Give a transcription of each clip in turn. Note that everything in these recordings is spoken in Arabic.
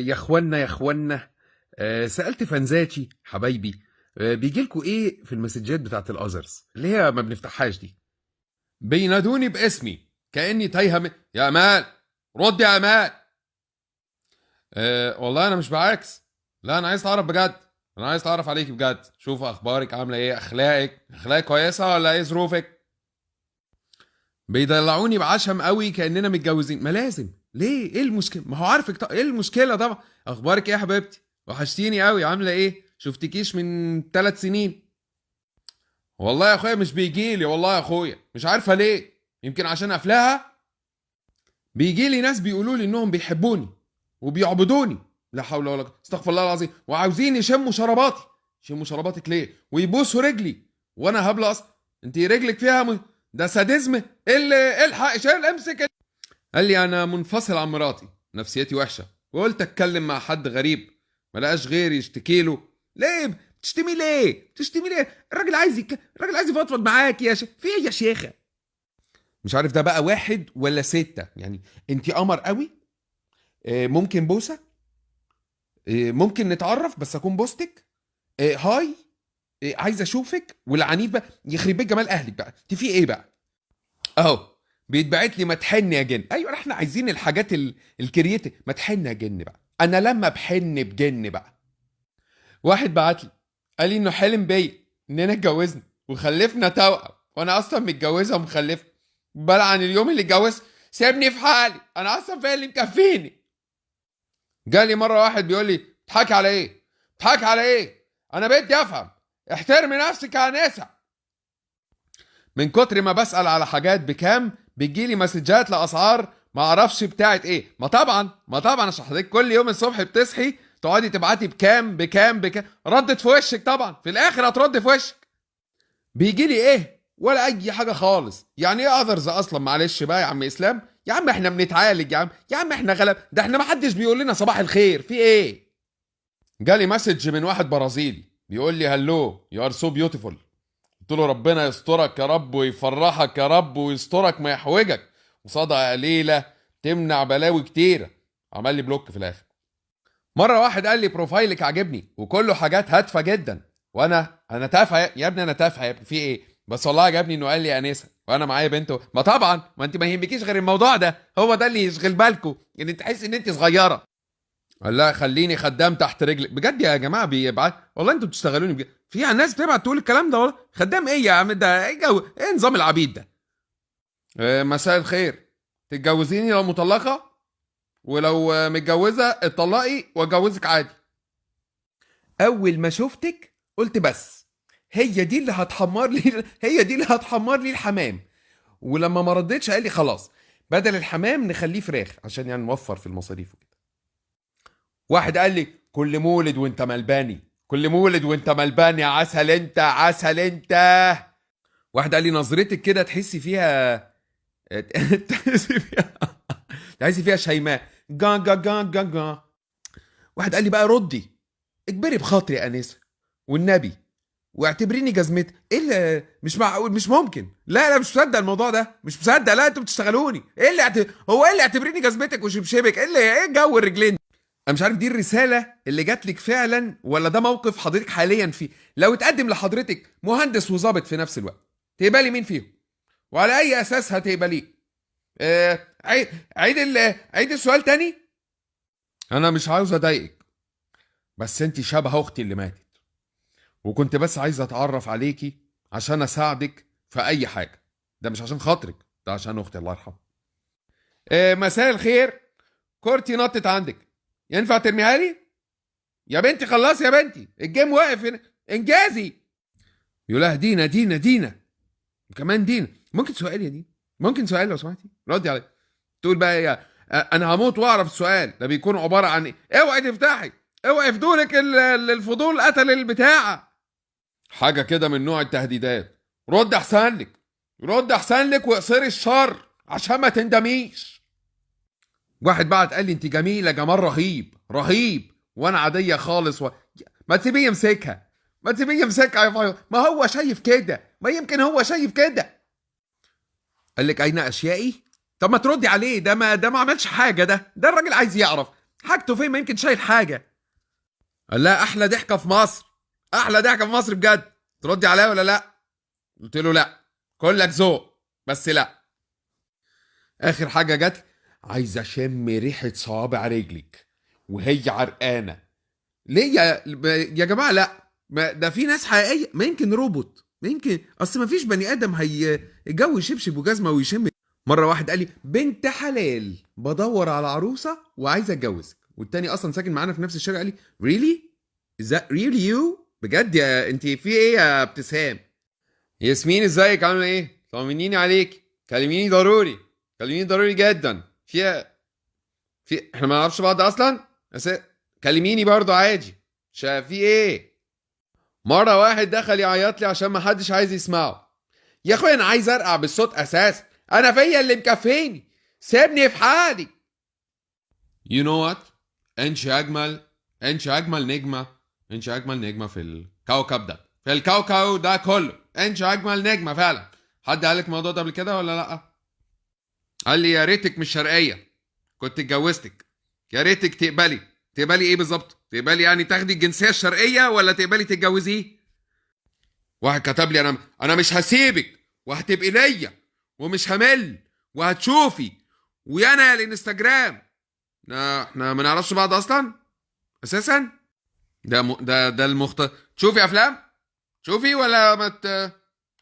يا اخوانا يا اخوانا، سألت فانزاتي حبايبي، بيجيلكوا ايه في المسجات بتاعت الاذرز اللي هي ما بنفتحهاش دي؟ بينادوني باسمي كأني تايهه يا امان، رد يا امان. والله انا مش بعاكس، لا انا عايز اتعرف بجد، انا عايز اتعرف عليكي بجد، شوف اخبارك عامله ايه، اخلاقك كويسه ولا ايه ظروفك؟ بيدلعوني بعشم قوي كاننا متجوزين، ما لازم ليه؟ ايه المشكله؟ ما هو عارفك ايه المشكله طبعا. اخبارك ايه يا حبيبتي؟ وحشتيني قوي، عامله ايه؟ شفتكيش من 3 سنين. والله يا اخويا مش بيجيلي، والله يا اخويا مش عارفه ليه، يمكن عشان قافلاها. بيجيلي ناس بيقولوا لي انهم بيحبوني وبيعبدوني، لا حول ولا قوه، استغفر الله العظيم، وعاوزين يشموا شراباتي. يشموا شراباتك ليه؟ ويبوسوا رجلي وانا هبله اصلا. انت رجلك فيها ده ساديزم، ايه اللي الحق شايل امسك. قال لي انا منفصل عن مراتي، نفسيتي وحشه، وقلت اتكلم مع حد غريب ما لقاش غيري يشتكي له. ليه بتشتمي ليه؟ بتشتمي ليه؟ الراجل عايز يفضفض معاك يا في ايه يا شيخه؟ مش عارف ده بقى 1 ولا 6 يعني. انت قمر قوي، ممكن بوسه، ممكن نتعرف بس اكون بوستك، هاي، عايز اشوفك. والعنيف بقى يخرب بيت جمال اهلك بقى، انت في ايه بقى؟ اهو بيتبعت لي ما تحن يا جن. ايوه احنا عايزين الحاجات الكرييتيف، ما تحن يا جن بقى. انا لما بحن بجن بقى. واحد بعت لي قال لي انه حلم بيا اننا اتجوزنا وخلفنا توأم، وانا اصلا متجوزه ومخلفه. بلعن اليوم اللي اتجوزت، سيبني في حالي، انا اصلا فيا اللي مكفيني. جالي مره واحد بيقول لي بتضحكي على ايه؟ بتضحكي على ايه؟ انا بدي افهم، احترمي نفسك يا انسه. من كتر ما بسأل على حاجات بكام بتجيلي مسجات لاسعار ما اعرفش بتاعت ايه. ما طبعا عشان حضرتك كل يوم الصبح بتصحي تقعدي تبعتي بكام. ردت في وشك طبعا، في الاخر هترد في وشك. بيجيلي ايه؟ ولا اي حاجه خالص. يعني ايه اذرز اصلا؟ معلش بقى يا عم اسلام، يا عم احنا بنتعالج، يا عم احنا غلب، ده احنا ما حدش بيقول لنا صباح الخير، في ايه؟ جالي مسج من واحد برازيلي بيقول لي هلو يو ار سو بيوتيفول. قلت له ربنا يسترك يا رب ويفرحك يا رب ويسترك ما يحوجك، وصدقه قليله تمنع بلاوي كتيره. عمل لي بلوك في الاخر. مره واحد قال لي بروفايلك عجبني وكله حاجات هادفه جدا، وانا تافهه يا ابني، انا تافهه يا ابني، في ايه؟ بس والله عجبني انه قال لي انسه وانا معايا بنت. ما طبعا، ما انت ما يهمكيش غير الموضوع ده، هو ده اللي يشغل بالكم، ان تحس ان انت صغيره. قال لا خليني خدام تحت رجلك. بجد يا جماعه بيبعت، والله انتوا بتشتغلوني بجد. في ناس بتبعت تقول الكلام ده، والله خدام ايه يا عم؟ ده ايه جو؟ ايه نظام العبيد ده؟ مساء الخير، تتجوزيني لو مطلقه؟ ولو متجوزه اتطلقي واتجوزك عادي. اول ما شفتك قلت بس هي دي اللي هتحمر لي هي دي اللي هتحمر لي الحمام. ولما ما ردتش قال لي خلاص بدل الحمام نخليه فراخ عشان يعني نوفر في المصاريف وكده. واحد قال لي كل مولد وانت ملباني، كل مولد وانت ملباني، عسل انت عسل انت. واحد قال لي نظرتك كده تحسي فيها تحسي فيها شيماء جا جا جا جا جا. واحد قال لي بقى ردي، اجبري بخاطري يا انسه والنبي واعتبريني جزمتك. ايه اللي مش معقول؟ مش ممكن، لا مش مصدق الموضوع ده، مش مصدق، لا انتوا بتشتغلوني. ايه اللي هو ايه اللي اعتبريني جزمتك وشبشبك؟ ايه جو الرجلين؟ انا مش عارف دي الرساله اللي جات لك فعلا ولا ده موقف حضرتك حاليا فيه. لو اتقدم لحضرتك مهندس وظابط في نفس الوقت تقبلي مين فيهم؟ وعلى اي اساس هتقبليه؟ عيد السؤال تاني. انا مش عاوز اضايقك بس انت شبه اختي اللي ماتت، وكنت بس عايز اتعرف عليكي عشان اساعدك في اي حاجه. ده مش عشان خاطرك، ده عشان اختي الله يرحمها. مساء الخير، كورتي نطت عندك، ينفع ترميها لي؟ يا بنتي خلاص يا بنتي، الجيم واقف هنا، انجازي. يقول لها دينا كمان دينا، ممكن سؤال يا دينا؟ ممكن سؤال لو سمحتي؟ ردي علي. تقول بقى ايه؟ انا هموت واعرف السؤال ده بيكون عباره عن ايه. اوعي تفتحي، اوعي فضولك الفضول قتل البتاعه. حاجه كده من نوع التهديدات. رد احسن لك واقصري الشر عشان ما تندميش. واحد بعت قال لي انت جميله جمال رهيب وانا عاديه خالص ما تسيبيه يمسكها، يا فايو، ما هو شايف كده، ما يمكن هو شايف كده. قال لك اين اشيائي؟ طب ما تردي عليه، ده ما عملش حاجه، ده الراجل عايز يعرف حاجته فين؟ ما يمكن شايل حاجه. قال لها احلى ضحكه في مصر، احلى ضحكه في مصر بجد، تردي عليا ولا لا؟ قلت له لا، كلك ذوق بس لا. اخر حاجه جت، عايز اشم ريحه صوابع رجلك وهي عرقانه. ليه يا جماعه؟ لا، ده في ناس حقيقيه، ما يمكن روبوت، ما يمكن، اصل ما فيش بني ادم الجو يشبشب وجزمه ويشم. مره واحد قال لي بنت حلال بدور على عروسه وعايز اتجوزك، والتاني اصلا ساكن معانا في نفس الشارع قال لي ريلي؟ از ذات ريلي يو؟ بجد يا انت في ايه يا ابتسام؟ ياسمين ازيك عامله ايه؟ طمنيني عليك، كلميني ضروري، كلميني ضروري جدا. احنا ما نعرفش بعض اصلا بس كلميني برضو عادي. في ايه؟ مره واحد دخل يعيط لي عشان ما حدش عايز يسمعه. يا اخويا انا عايز ارقع بالصوت اساسا، انا فيا اللي مكفيني، سيبني في حالي. You know what؟ انت اجمل نجمه، انت اجمل نجمه في الكوكب ده، في الكوكب ده كله، انت اجمل نجمه فعلا. حد قال لك الموضوع ده قبل كده ولا لا؟ قال لي يا ريتك مش شرقيه كنت اتجوزتك، يا ريتك تقبلي ايه بالظبط؟ تقبلي يعني تاخدي الجنسيه الشرقيه ولا تقبلي تتجوزيه؟ واحد كتب لي انا مش هسيبك وهتبقي ليا ومش همل وهتشوفي ويانا الانستجرام. احنا ما نعرفش بعض اصلا اساسا. ده تشوفي افلام؟ تشوفي ولا ما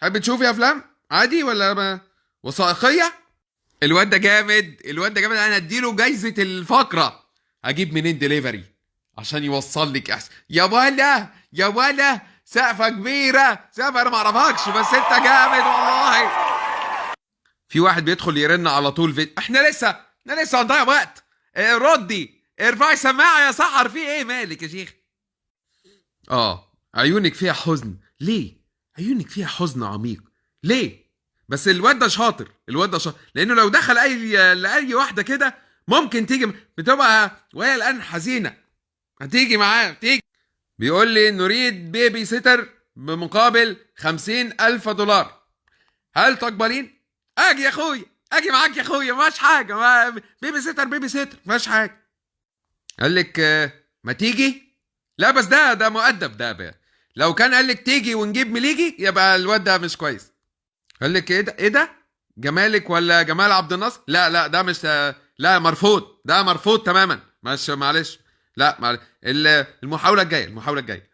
تحبي تشوفي افلام عادي ولا ما وثائقيه؟ الواد ده جامد، الواد ده جامد، انا اديله جايزه الفقره. هجيب منين دليفري عشان يوصل لك احسن؟ يا ولا سقفه كبيره، سقفه انا ما اعرفكش بس انت جامد والله. في واحد بيدخل يرن على طول احنا لسه هنضيع وقت. ردي، ارفعي سماعه يا سحر، في ايه مالك يا شيخ؟ عيونك فيها حزن ليه؟ عيونك فيها حزن عميق ليه؟ بس الواد ده شاطر، لانه لو دخل لاي واحده كده ممكن تيجي بتبقى وهي الان حزينه، هتيجي معاه تيجي. بيقول لي نريد بيبي سيتر بمقابل 50,000 دولار، هل تقبلين؟ اجي يا اخويا، اجي معاك يا اخويا، ماش حاجه، بيبي سيتر ماش حاجه. قال لك ما تيجي؟ لا بس ده مؤدب ده بقى. لو كان قال لك تيجي ونجيب مليجي يبقى الواد ده مش كويس. قال لك ايه ده جمالك ولا جمال عبد الناصر؟ لا ده مش، لا مرفوض، ده مرفوض تماما، مش معلش، لا معلش. المحاوله الجايه.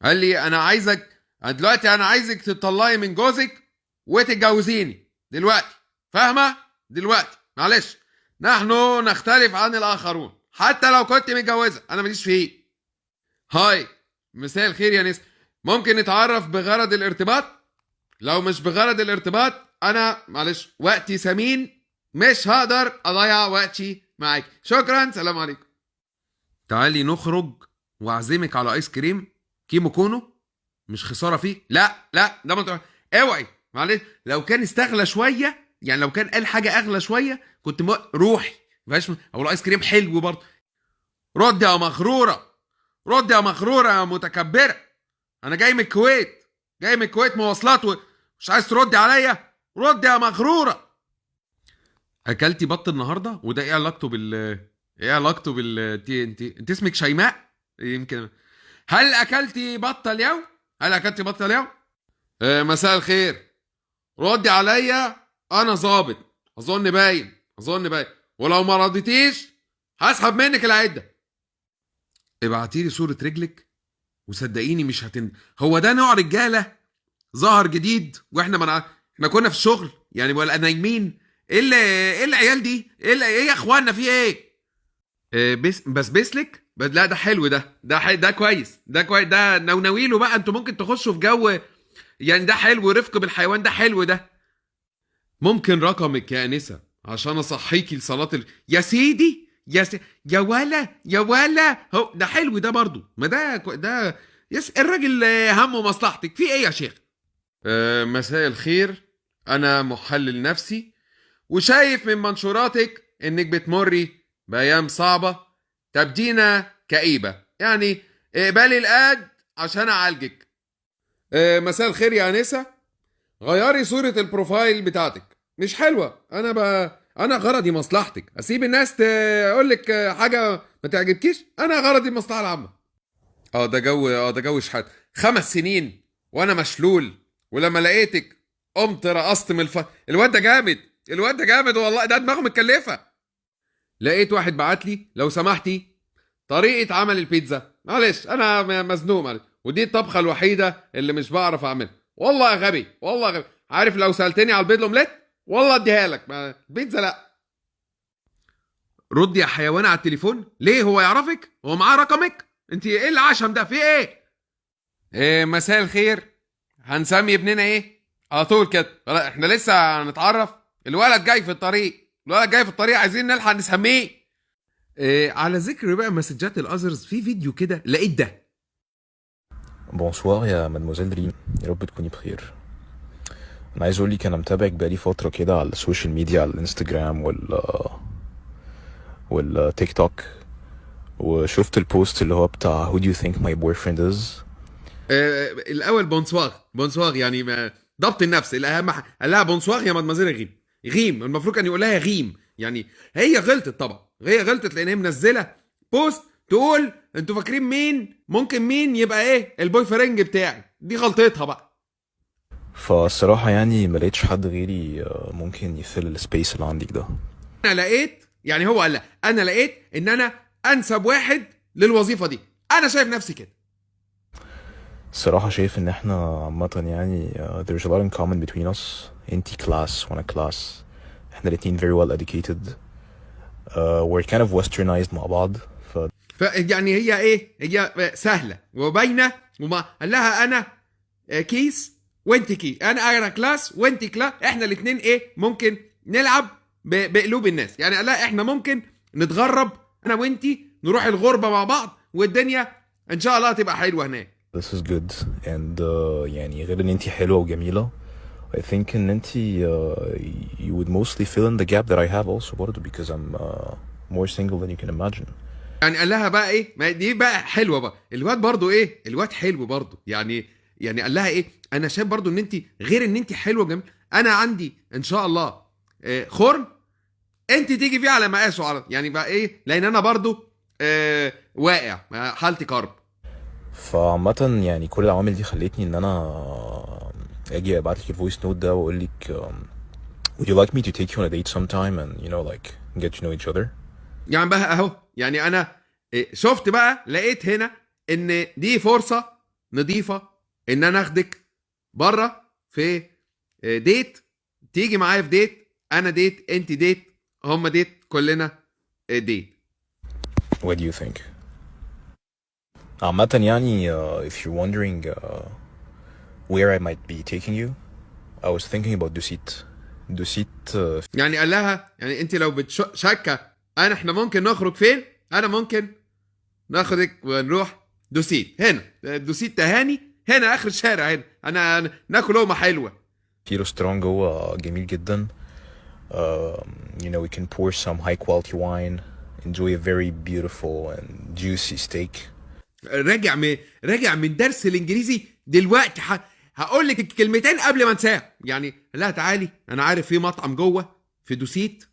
قال لي دلوقتي انا عايزك تطلعي من جوزك وتتجوزيني دلوقتي، فاهمه؟ دلوقتي معلش، نحن نختلف عن الاخرون، حتى لو كنت متجوزه انا ماليش فيه. هاي، مساء الخير يا ناس، ممكن نتعرف بغرض الارتباط؟ لو مش بغرض الارتباط انا معلش وقتي ثمين، مش هقدر اضيع وقتي معاك، شكرا، سلام عليكم. تعالي نخرج واعزمك على ايس كريم كيمو كونو، مش خساره فيه. لا ده ما اوعي معلش، لو كان استغلى شويه، يعني لو كان قال حاجه اغلى شويه كنت روحي مفيهاش، او الايس كريم حلو برضه. رد يا مغروره، رد يا مغروره يا متكبره، انا جاي من الكويت مواصلات مش عايز تردي عليا؟ رد يا مغروره. اكلتي بط النهارده؟ وده ايه علاقته انت اسمك شيماء يمكن. هل اكلتي بط اليوم؟ مساء الخير، ردي عليا، انا ظابط، اظن باين، ولو ما رديتيش هسحب منك العده. ابعتي لي صوره رجلك وصدقيني مش هو ده نوع رجاله ظهر جديد واحنا احنا كنا في الشغل يعني ولا نايمين؟ ايه العيال دي؟ ايه يا اخوانا في ايه؟ بسلك؟ لا ده حلو، ده كويس، ده نونويله بقى، انتوا ممكن تخشوا في جو يعني، ده حلو، رفق بالحيوان، ده حلو ده. ممكن رقمك يا انسه عشان اصحيكي لصلاه يا سيدي يا ولا هو ده حلو ده برضو، ما ده الراجل همه مصلحتك، في ايه يا شيخ؟ مساء الخير، انا محلل نفسي وشايف من منشوراتك انك بتمري بايام صعبه تبدينا كئيبه، يعني اقبلي الاد عشان اعالجك. مساء الخير يا انسه، غيري صوره البروفايل بتاعتك، مش حلوه. انا غرضي مصلحتك، اسيب الناس تقول لك حاجه ما تعجبكيش، انا غرضي المصلحه العامه. ده جو شحات. 5 سنين وانا مشلول، ولما لقيتك قمت رقصت من الواد ده جامد، الواد ده جامد والله، ده دماغه متكلفه. لقيت واحد بعت لي لو سمحتي طريقه عمل البيتزا، معلش انا مزنوق، معلش، ودي الطبخه الوحيده اللي مش بعرف اعملها. والله غبي، والله غبي. عارف لو سالتني على البيض الاومليت والله اديها لك، البيتزا لا. رد يا حيوان على التليفون. ليه؟ هو يعرفك؟ هو معاه رقمك؟ انت ايه العشم ده؟ في ايه مساء الخير، هنسمي ابننا ايه على طول كده؟ لا احنا لسه هنتعرف، الولد جاي في الطريق، الولد جاي في الطريق، عايزين نلحق نسميه. على ذكر بقى مسجات الاذرز، في فيديو كده لقيت ده. بونسوار يا مادموزيل ريم، يا رب تكوني بخير. انا عايز اقول لك انا متابعك بقالي فتره كده على السوشيال ميديا، على الانستجرام والتيك توك، وشفت البوست اللي هو بتاع who do you think my boyfriend is. الاول بونسواغ يعني ما ضبط النفس الاهم. قال لها بونسواغ يا مدمزيل غيم، غيم المفروض كان يقول لها غيم. يعني هي غلطت طبعا، هي غلطت لان هي منزله بوست تقول انتوا فاكرين مين ممكن مين يبقى ايه البوي فرينج بتاعي، دي غلطتها بقى. فالصراحه يعني ما لقيتش حد غيري ممكن يفل السبيس اللي عندك ده. انا لقيت، يعني هو قال لها انا لقيت ان انا انسب واحد للوظيفه دي، انا شايف نفسي كده. الصراحه شايف ان احنا عامه يعني there's a lot in common between us. انتي كلاس وانا كلاس، احنا الاتنين very well educated. we're kind of westernized مع بعض. يعني هي ايه، هي سهله وباينه، وما قال لها انا كيس وانت كيس، انا كلاس وانت كلاس، احنا الاثنين ايه ممكن نلعب بقلوب الناس. يعني قال لها احنا ممكن نتغرب انا وانتي، نروح الغربه مع بعض والدنيا ان شاء الله هتبقى حلوه هناك. This is good and يعني غير ان انتي حلوة وجميلة، I think ان انتي you would mostly fill in the gap that I have also برضه because I'm more single than you can imagine. يعني قال لها بقى ايه، ما دي بقى حلوه بقى، الواد برضو ايه، الواد حلو برضو يعني قال لها ايه، انا شايف برضو ان انت غير ان انت حلوه جميل، انا عندي ان شاء الله خرم انت تيجي فيه على مقاسه، على يعني بقى ايه، لان انا برضو واقع حالتي كرب. فعامة يعني كل العوامل دي خلتني ان انا اجي ابعت لك الفويس نوت ده واقول لك would you like me to take you on a date sometime and you know like get to know each other. يعني بقى اهو، يعني انا شفت بقى، لقيت هنا ان دي فرصه نظيفه ان انا اخدك بره في ديت، تيجي معايا في ديت، انا ديت انت ديت هم ديت كلنا ديت. What do you think؟ عامة يعني if you're wondering where I might be taking you, I was thinking about دوسيت يعني قال لها يعني انت لو شاكه احنا ممكن نخرج فين، انا ممكن ناخدك ونروح دوسيت، هنا دوسيت تهاني، هنا اخر الشارع، هنا انا ناكل لقمه حلوه في ريستوران جوه جميل جدا. You know we can pour some high quality wine, enjoy a very beautiful and juicy steak. راجع من درس الانجليزي دلوقتي، هقول لك الكلمتين قبل ما انساهم. يعني لا تعالي، انا عارف في مطعم جوه في دوسيت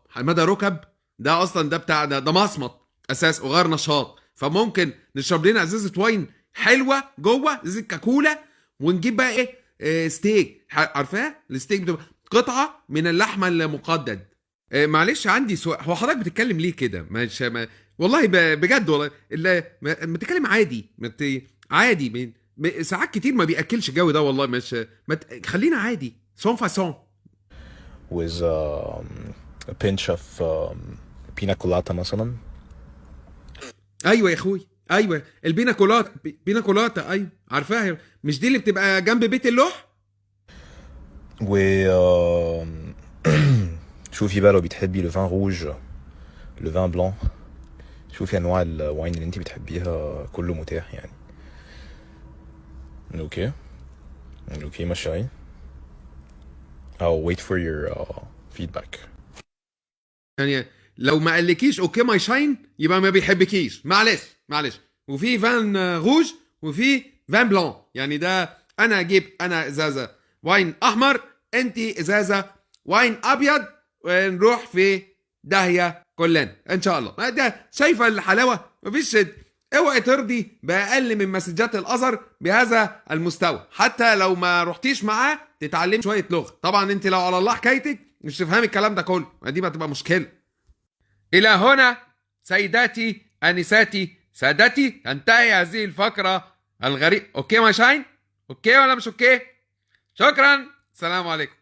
حماده ركب، ده اصلا ده بتاع ده مصمت اساس وغير نشاط، فممكن نشرب لنا ازازه واين حلوه جوه، ازازه كاكولا، ونجيب بقى ايه ستيك، عارفاه الستيك بتبقى قطعه من اللحمه المقدد. معلش عندي سؤال، هو حضرتك بتتكلم ليه كده؟ مش والله بجد والله، ما تتكلم عادي، عادي ساعات كتير ما بياكلش الجو ده والله، مش خلينا عادي سون فاسون. with a pinch of pina colada مثلا. ايوه يا اخوي، ايوه البينا كولاتا ايوه عارفاها، مش دي اللي بتبقى جنب بيت اللوح؟ و شوفي بقى لو بتحبي لو فان روج لو فان بلان، شوفي انواع الواين اللي انت بتحبيها كله متاح يعني. اوكي ما شاي. I'll wait for your feedback. يعني لو ما قالكيش اوكي ماي شاين يبقى ما بيحبكيش، معلش. وفي فان روج وفي فان بلان، يعني ده انا اجيب انا ازازه واين احمر، انت ازازه واين ابيض، ونروح في داهيه كلنا ان شاء الله. ده شايفه الحلاوه؟ مفيش شد. اوعي ترضي باقل من مسجات الازهر بهذا المستوى، حتى لو ما رحتيش معاه تتعلمي شويه لغه. طبعا انت لو على الله حكايتك مش تفهمي الكلام ده كله، دي ما تبقى مشكله. الى هنا سيداتي انساتي سادتي تنتهي هذه الفقره الغريبه. اوكي ما شاين؟ اوكي ولا مش اوكي؟ شكرا، السلام عليكم.